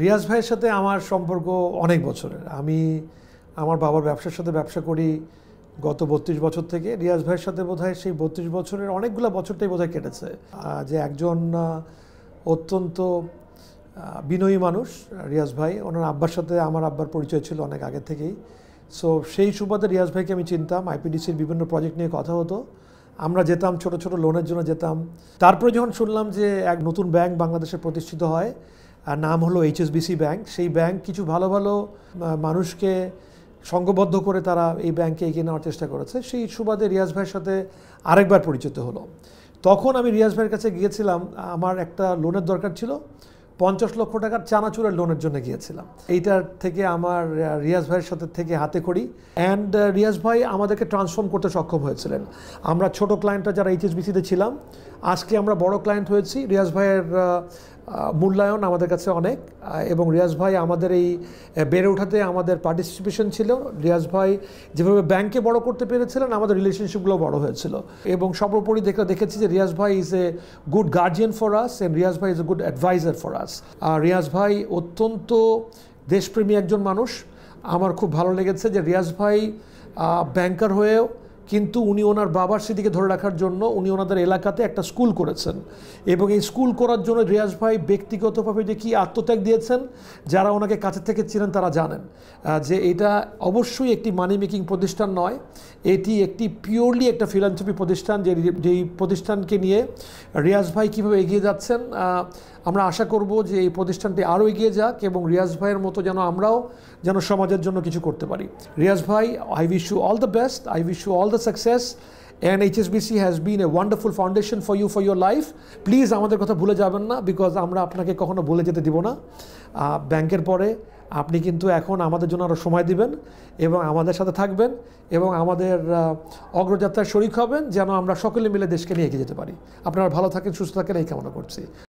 রিয়াজ ভাইয়ের সাথে আমার সম্পর্ক অনেক বছরের। আমি আমার বাবার ব্যবসার সাথে ব্যবসা করি গত ৩২ বছর থেকে। রিয়াজ ভাইয়ের সাথে বোধহয় সেই ৩২ বছরের অনেকগুলো বছরটাই বোধহয় কেটেছে। যে একজন অত্যন্ত বিনয়ী মানুষ রিয়াজ ভাই, ওনার আব্বার সাথে আমার আব্বার পরিচয় ছিল অনেক আগে থেকেই। সো সেই সুবাদে রিয়াজ ভাইকে আমি চিনতাম। আইপিডিসির বিভিন্ন প্রজেক্ট নিয়ে কথা হতো, আমরা যেতাম, ছোট ছোট লোনের জন্য যেতাম। তারপরে যখন শুনলাম যে এক নতুন ব্যাংক বাংলাদেশে প্রতিষ্ঠিত হয়, নাম হলো এইচএসবিসি ব্যাংক, সেই ব্যাংক কিছু ভালো ভালো মানুষকে সংঘবদ্ধ করে তারা এই ব্যাংকে এগিয়ে নেওয়ার চেষ্টা করেছে। সেই সুবাদে রিয়াজ ভাইয়ের সাথে আরেকবার পরিচিত হলো। তখন আমি রিয়াজ ভাইয়ের কাছে গিয়েছিলাম, আমার একটা লোনের দরকার ছিল, 50 লক্ষ টাকার চানাচুরের লোনের জন্য গিয়েছিলাম। এইটার থেকে আমার রিয়াজ ভাইয়ের সাথে থেকে হাতে খড়ি। অ্যান্ড রিয়াজ ভাই আমাদেরকে ট্রান্সফর্ম করতে সক্ষম হয়েছিলেন। আমরা ছোট ক্লায়েন্টরা যারা এইচএসবিসিতে ছিলাম, আজকে আমরা বড় ক্লায়েন্ট হয়েছি। রিয়াজ ভাইয়ের মূল্যায়ন আমাদের কাছে অনেক, এবং রিয়াজ ভাই আমাদের এই বেড়ে ওঠাতে আমাদের পার্টিসিপেশন ছিল। রিয়াজ ভাই যেভাবে ব্যাংকে বড় করতে পেরেছিলেন, আমাদের রিলেশনশিপগুলো বড় হয়েছিল। এবং সর্বোপরি দেখেছি যে Riyaz bhai is a good guardian for us, and Riyaz bhai is a good advisor for us. Riyaz bhai অত্যন্ত দেশপ্রেমী একজন মানুষ। আমার খুব ভালো লেগেছে যে রিয়াজ ভাই ব্যাংকার হয়েও কিন্তু উনি ওনার বাবার স্মৃতিকে ধরে রাখার জন্য উনি ওনাদের এলাকাতে একটা স্কুল করেছেন, এবং এই স্কুল করার জন্য রিয়াজ ভাই ব্যক্তিগতভাবে যে কী আত্মত্যাগ দিয়েছেন, যারা ওনাকে কাছে থেকে ছিলেন তারা জানেন যে এটা অবশ্যই একটি মানি মেকিং প্রতিষ্ঠান নয়, এটি একটি পিওরলি একটা ফিলান্থ্রপি প্রতিষ্ঠান। যেই প্রতিষ্ঠানকে নিয়ে রিয়াজ ভাই কীভাবে এগিয়ে যাচ্ছেন, আমরা আশা করব যে এই প্রতিষ্ঠানটি আরও এগিয়ে যাক, এবং রিয়াজ ভাইয়ের মতো যেন আমরাও যেন সমাজের জন্য কিছু করতে পারি। রিয়াজ ভাই, I wish you all the best, I wish you all the success, and HSBC has been a wonderful foundation for you for your life. Please আমাদের কথা ভুলে যাবেন না, বিকজ আমরা আপনাকে কখনো ভুলে যেতে দিব না। ব্যাংকের পরে আপনি কিন্তু এখন আমাদের জন্য আরও সময় দিবেন এবং আমাদের সাথে থাকবেন এবং আমাদের অগ্রযাত্রায় শরিক হবেন, যেন আমরা সকলে মিলে দেশকে নিয়ে এগিয়ে যেতে পারি। আপনারা ভালো থাকেন, সুস্থ থাকেন, এই কামনা করছি।